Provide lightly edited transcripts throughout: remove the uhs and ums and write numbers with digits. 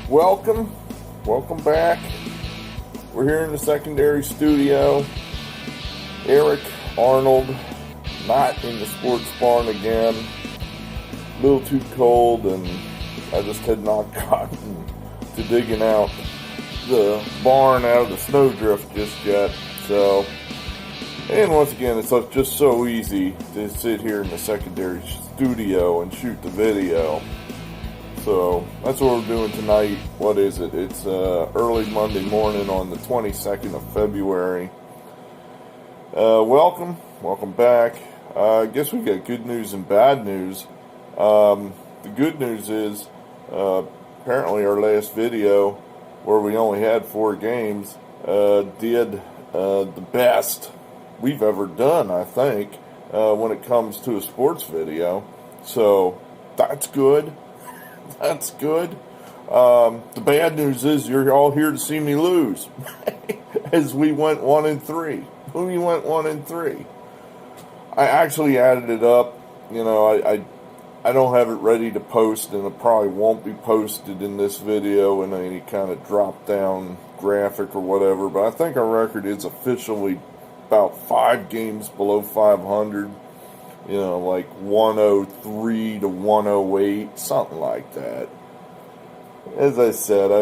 Welcome back. We're here in the secondary studio. Eric Arnold, not in the sports barn again. A little too cold, and I just had not gotten to digging out the barn out of the snowdrift just yet. So, and once again, it's just so easy to sit here in the secondary studio and shoot the video. So that's what we're doing tonight. What is it? It's early Monday morning on the 22nd of February. Welcome back. I guess we got good news and bad news. The good news is apparently our last video, where we only had 4 games, did the best we've ever done, I think, when it comes to a sports video. So that's good. That's good. The bad news is you're all here to see me lose, as we went 1-3. We went 1-3. I actually added it up. You know, I don't have it ready to post, and it probably won't be posted in this video in any kind of drop-down graphic or whatever. But I think our record is officially about 5 games below 500. You know, like 103 to 108, something like that. As I said,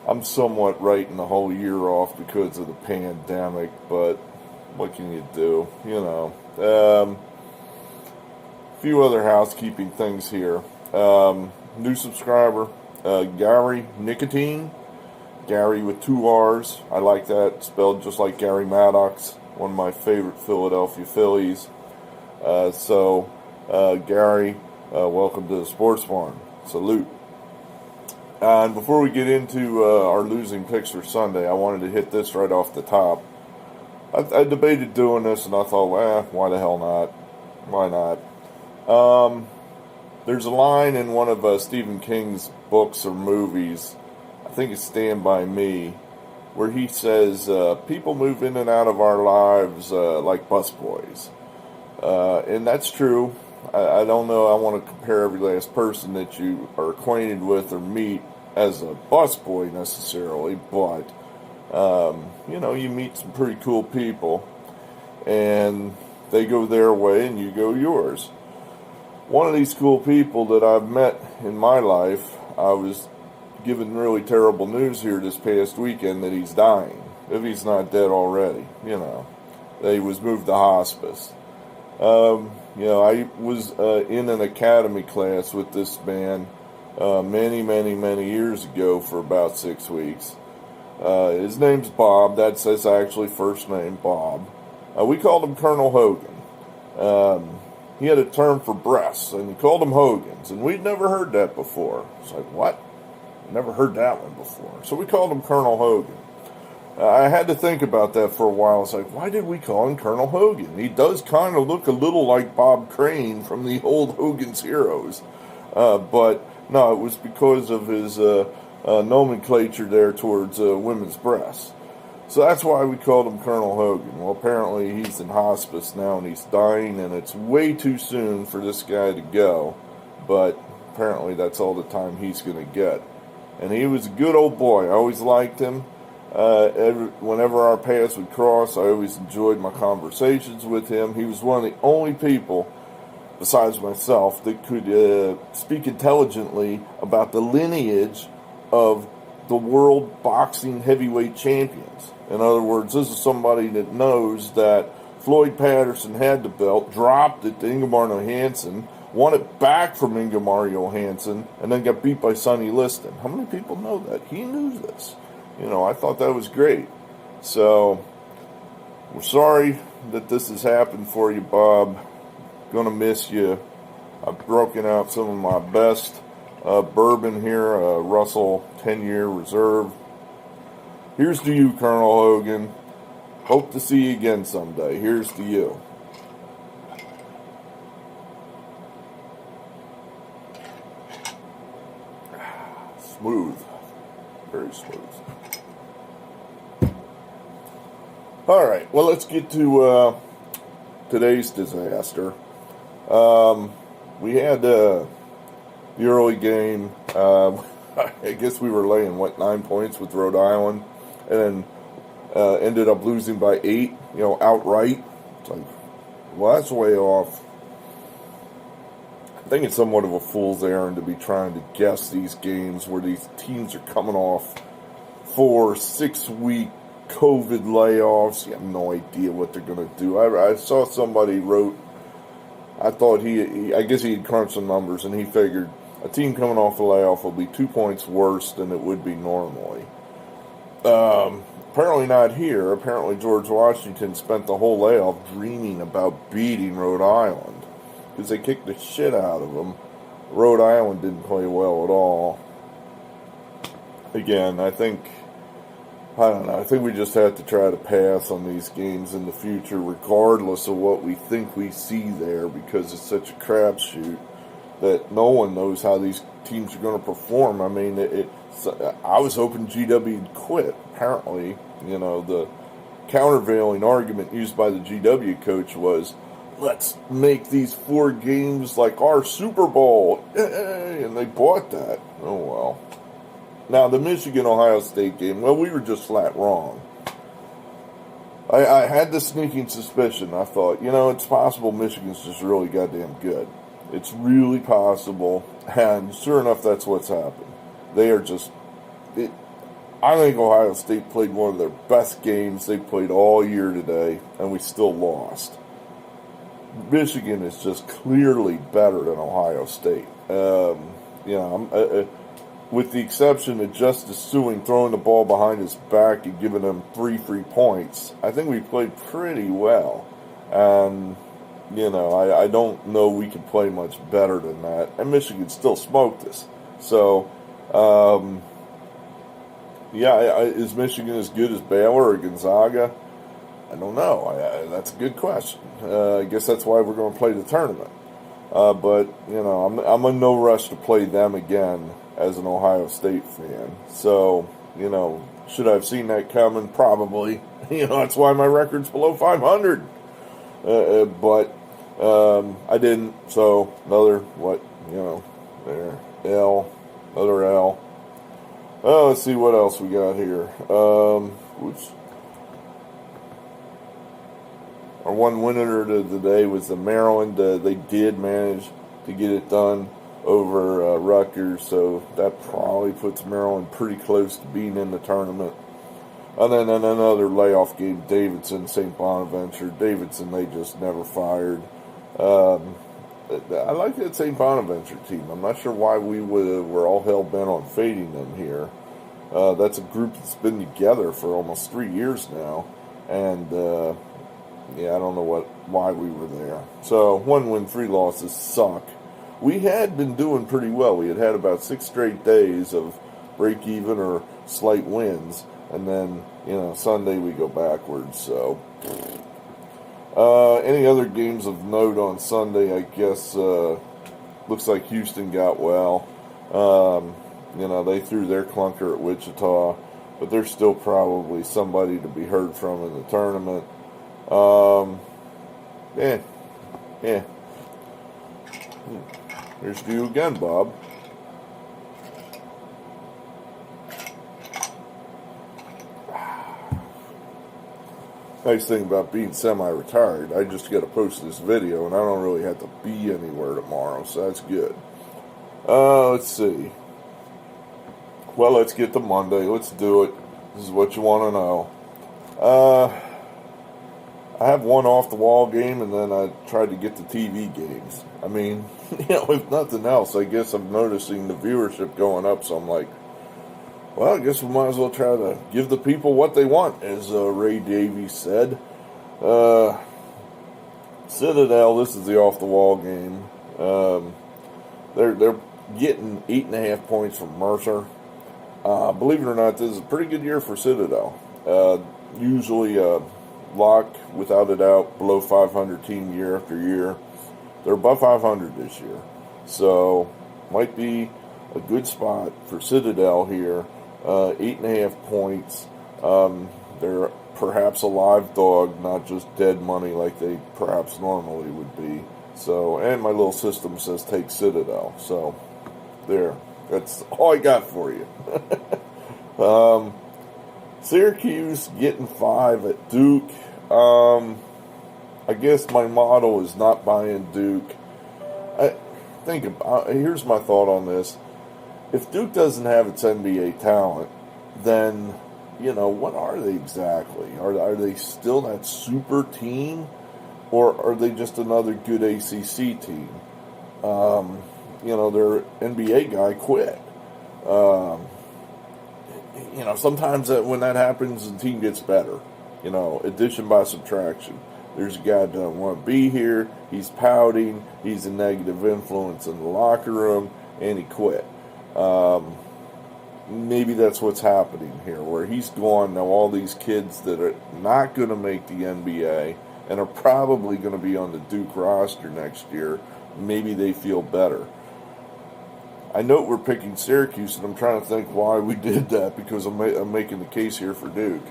I'm somewhat writing the whole year off because of the pandemic, but what can you do? You know, a few other housekeeping things here. New subscriber, Gary Nicotine. Gary with 2 R's. I like that, spelled just like Gary Maddox, one of my favorite Philadelphia Phillies. Gary, welcome to the Sports Barn. Salute. And before we get into our losing picks for Sunday, I wanted to hit this right off the top. I debated doing this, and I thought, why the hell not? Why not? There's a line in one of Stephen King's books or movies, I think it's Stand By Me, where he says, people move in and out of our lives like busboys. And that's true. I don't know, I want to compare every last person that you are acquainted with or meet as a busboy necessarily, but, you know, you meet some pretty cool people, and they go their way and you go yours. One of these cool people that I've met in my life, I was given really terrible news here this past weekend that he's dying, if he's not dead already, you know, that he was moved to hospice. You know, I was in an academy class with this man many years ago for about 6 weeks. His name's Bob. That's his actually first name, Bob. We called him Colonel Hogan. He had a term for breasts, and he called them Hogans, and we'd never heard that before. It's like, what? Never heard that one before. So we called him Colonel Hogan. I had to think about that for a while. It's like, why did we call him Colonel Hogan? He does kind of look a little like Bob Crane from the old Hogan's Heroes. But no, it was because of his nomenclature there towards women's breasts. So that's why we called him Colonel Hogan. Well, apparently he's in hospice now and he's dying, and it's way too soon for this guy to go. But apparently that's all the time he's going to get. And he was a good old boy. I always liked him. Whenever our paths would cross, I always enjoyed my conversations with him. He was one of the only people, besides myself, that could speak intelligently about the lineage of the world boxing heavyweight champions. In other words, this is somebody that knows that Floyd Patterson had the belt, dropped it to Ingemar Johansson, won it back from Ingemar Johansson, and then got beat by Sonny Liston. How many people know that? He knew this. You know, I thought that was great. So, we're sorry that this has happened for you, Bob. Gonna miss you. I've broken out some of my best bourbon here, Russell 10-year reserve. Here's to you, Colonel Hogan. Hope to see you again someday. Here's to you. Smooth. Very smooth. All right, well, let's get to today's disaster. We had the early game, I guess we were laying, 9 points with Rhode Island, and then ended up losing by 8, outright. It's like, well, that's way off. I think it's somewhat of a fool's errand to be trying to guess these games where these teams are coming off 4-6 week COVID layoffs. You have no idea what they're going to do. I saw somebody wrote, I thought I guess he had crunched some numbers, and he figured a team coming off a layoff will be 2 points worse than it would be normally. Apparently not here. Apparently George Washington spent the whole layoff dreaming about beating Rhode Island, because they kicked the shit out of them. Rhode Island didn't play well at all. Again, I think we just have to try to pass on these games in the future, regardless of what we think we see there, because it's such a crapshoot that no one knows how these teams are going to perform. I mean, I was hoping GW would quit. Apparently, the countervailing argument used by the GW coach was, let's make these 4 games like our Super Bowl. And they bought that. Oh, well. Now, the Michigan-Ohio State game, well, we were just flat wrong. I had the sneaking suspicion. I thought, it's possible Michigan's just really goddamn good. It's really possible. And sure enough, that's what's happened. They are just... I think Ohio State played one of their best games they played all year today, and we still lost. Michigan is just clearly better than Ohio State. With the exception of Justice Sewing throwing the ball behind his back and giving them 3 free points, I think we played pretty well. And, I don't know we could play much better than that. And Michigan still smoked us. So, is Michigan as good as Baylor or Gonzaga? I don't know. That's a good question. I guess that's why we're going to play the tournament. But I'm in no rush to play them again as an Ohio State fan. So, should I have seen that coming? Probably. That's why my record's below 500. But I didn't. So, another, there, another L. Oh, let's see what else we got here. Our one winner of the day was the Maryland. They did manage to get it done over Rutgers, so that probably puts Maryland pretty close to being in the tournament. And then another layoff game, Davidson, St. Bonaventure. Davidson, they just never fired. I like that St. Bonaventure team. I'm not sure why we were all hell-bent on fading them here. That's a group that's been together for almost 3 years now. And, I don't know why we were there. So, 1 win, 3 losses suck. We had been doing pretty well. We had about 6 straight days of break-even or slight wins. And then, Sunday we go backwards. So, any other games of note on Sunday? I guess looks like Houston got well. They threw their clunker at Wichita, but they're still probably somebody to be heard from in the tournament. Here's to you again, Bob. Nice thing about being semi-retired, I just got to post this video, and I don't really have to be anywhere tomorrow, so that's good. Let's see. Well, let's get to Monday. Let's do it. This is what you want to know. I have one off-the-wall game, and then I tried to get the TV games. I mean, if nothing else, I guess I'm noticing the viewership going up, so I'm like, well, I guess we might as well try to give the people what they want, as Ray Davies said. Citadel, this is the off-the-wall game. They're getting 8.5 points from Mercer. Believe it or not, this is a pretty good year for Citadel. Usually lock, without a doubt, below 500 team year after year. They're above 500 this year. So, might be a good spot for Citadel here. 8.5 points. They're perhaps a live dog, not just dead money like they perhaps normally would be. So, and my little system says take Citadel. So, There. That's all I got for you. Syracuse getting 5 at Duke. I guess my motto is not buying Duke. Here's my thought on this. If Duke doesn't have its NBA talent, then, what are they exactly? Are they still that super team? Or are they just another good ACC team? Their NBA guy quit. Sometimes when that happens, the team gets better. Addition by subtraction. There's a guy that doesn't want to be here. He's pouting. He's a negative influence in the locker room, and he quit. Maybe that's what's happening here, where he's gone. Now all these kids that are not going to make the NBA and are probably going to be on the Duke roster next year, maybe they feel better. I note we're picking Syracuse, and I'm trying to think why we did that, because I'm making the case here for Duke.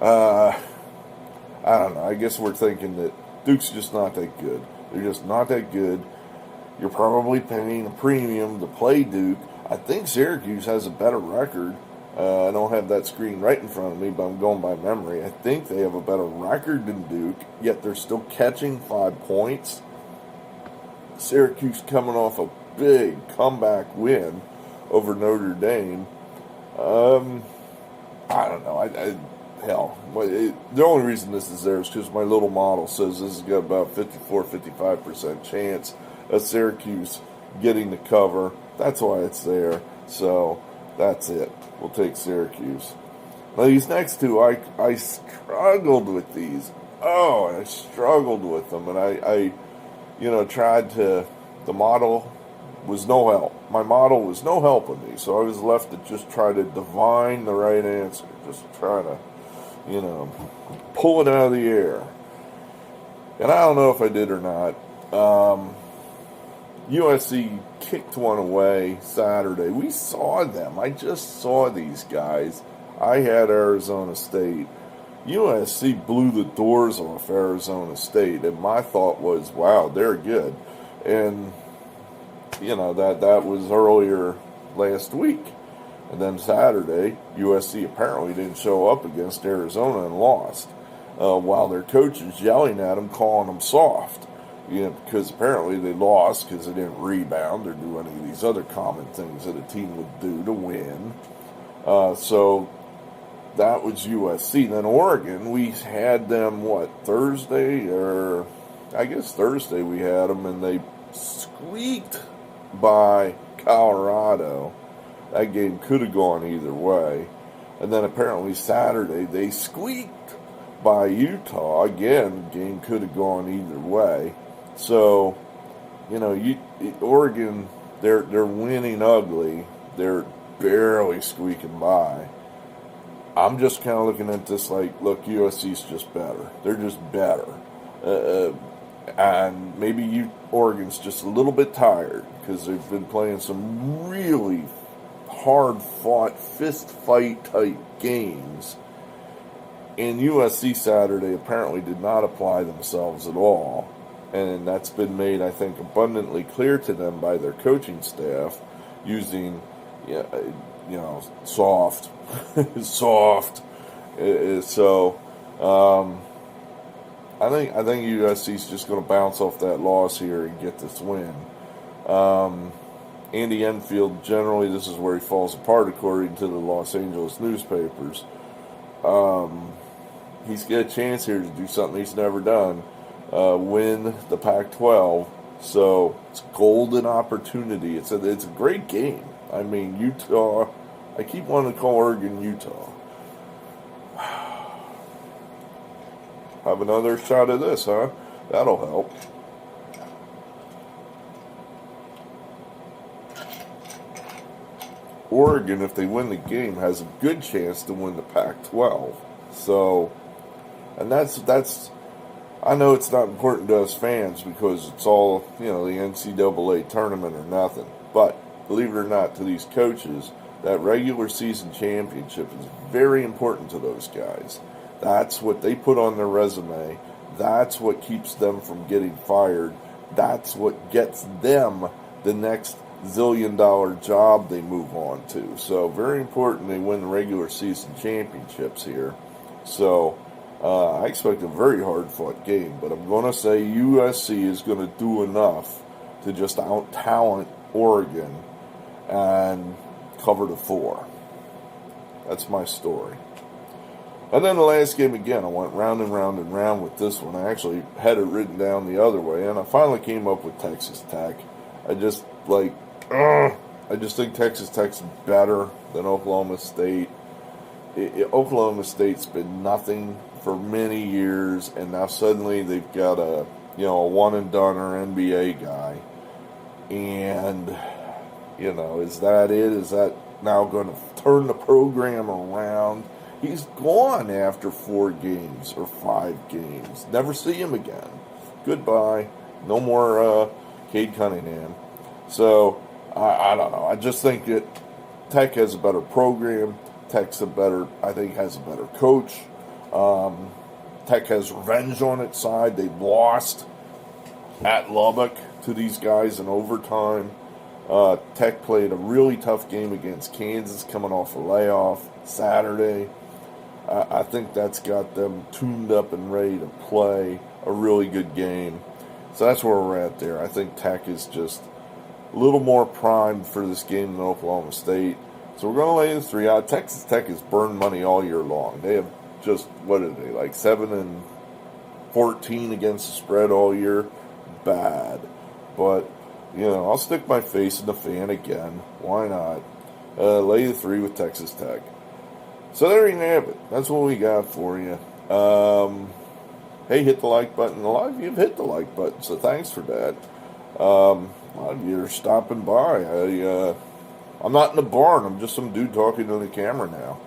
I don't know. I guess we're thinking that Duke's just not that good. They're just not that good. You're probably paying a premium to play Duke. I think Syracuse has a better record. I don't have that screen right in front of me, but I'm going by memory. I think they have a better record than Duke, yet they're still catching 5 points. Syracuse coming off a big comeback win over Notre Dame. I don't know. The only reason this is there is because my little model says this has got about 54-55% chance of Syracuse getting the cover. That's why it's there. So that's it. We'll take Syracuse. Now these next two, I struggled with these. I struggled with them, and I tried to. The model was no help. My model was no help with me, so I was left to just try to divine the right answer. Just try to, pull it out of the air. And I don't know if I did or not. USC kicked one away Saturday. We saw them. I just saw these guys. I had Arizona State. USC blew the doors off Arizona State, and my thought was, wow, they're good. And, that was earlier last week. And then Saturday, USC apparently didn't show up against Arizona and lost, while their coach is yelling at them, calling them soft. Because apparently they lost because they didn't rebound or do any of these other common things that a team would do to win. So that was USC. Then Oregon, we had them, Thursday? Or I guess Thursday we had them, and they squeaked by Colorado. That game could have gone either way. And then apparently Saturday they squeaked by Utah. Again, game could have gone either way. So, Oregon, they're winning ugly. They're barely squeaking by. I'm just kind of looking at this like, look, USC's just better. They're just better. And maybe Oregon's just a little bit tired because they've been playing some really hard-fought, fist-fight type games. And USC Saturday apparently did not apply themselves at all. And that's been made, I think, abundantly clear to them by their coaching staff using, soft. Soft. So, I think USC's just going to bounce off that loss here and get this win. Andy Enfield, generally, this is where he falls apart, according to the Los Angeles newspapers. He's got a chance here to do something he's never done. Win the Pac-12, so it's a golden opportunity. It's a great game. I mean, Utah. I keep wanting to call Oregon Utah. Have another shot of this, huh? That'll help. Oregon, if they win the game, has a good chance to win the Pac-12. So, and that's. I know it's not important to us fans because it's all, the NCAA tournament or nothing. But, believe it or not, to these coaches, that regular season championship is very important to those guys. That's what they put on their resume. That's what keeps them from getting fired. That's what gets them the next zillion-dollar job they move on to. So very important they win the regular season championships here. So I expect a very hard-fought game, but I'm going to say USC is going to do enough to just out-talent Oregon and cover the 4. That's my story. And then the last game again, I went round and round and round with this one. I actually had it written down the other way, and I finally came up with Texas Tech. I just think Texas Tech's better than Oklahoma State. Oklahoma State's been nothing for many years, and now suddenly they've got a one and done or NBA guy. And is that it? Is that now going to turn the program around? He's gone after 4 games or 5 games. Never see him again. Goodbye. No more Cade Cunningham. So, I don't know. I just think that Tech has a better program. Tech's I think has a better coach. Tech has revenge on its side. They lost at Lubbock to these guys in overtime. Tech played a really tough game against Kansas coming off a layoff Saturday. I think that's got them tuned up and ready to play a really good game. So that's where we're at there. I think Tech is just a little more primed for this game than Oklahoma State. So we're going to lay the 3 out. Texas Tech has burned money all year long. They have just, what are they, like 7-14 against the spread all year? Bad. But, I'll stick my face in the fan again. Why not? Lay the 3 with Texas Tech. So there you have it. That's what we got for you. Hey, hit the like button. A lot of you have hit the like button, so thanks for that. A lot of you are stopping by. I'm not in a barn. I'm just some dude talking to the camera now.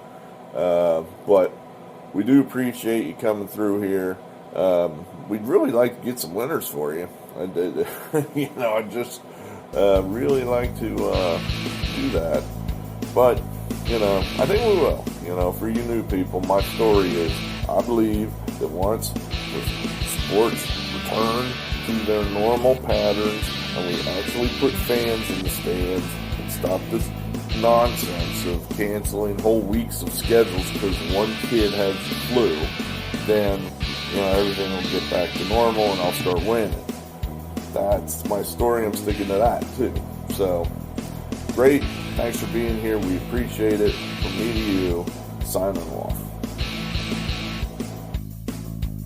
But we do appreciate you coming through here. We'd really like to get some winners for you. I'd just really like to do that. But, I think we will. For you new people, my story is I believe that once the sports return to their normal patterns and we actually put fans in the stands and stop this nonsense of canceling whole weeks of schedules because one kid has the flu, then, everything will get back to normal and I'll start winning. That's my story. I'm sticking to that, too. So, great. Thanks for being here. We appreciate it. From me to you, signing off.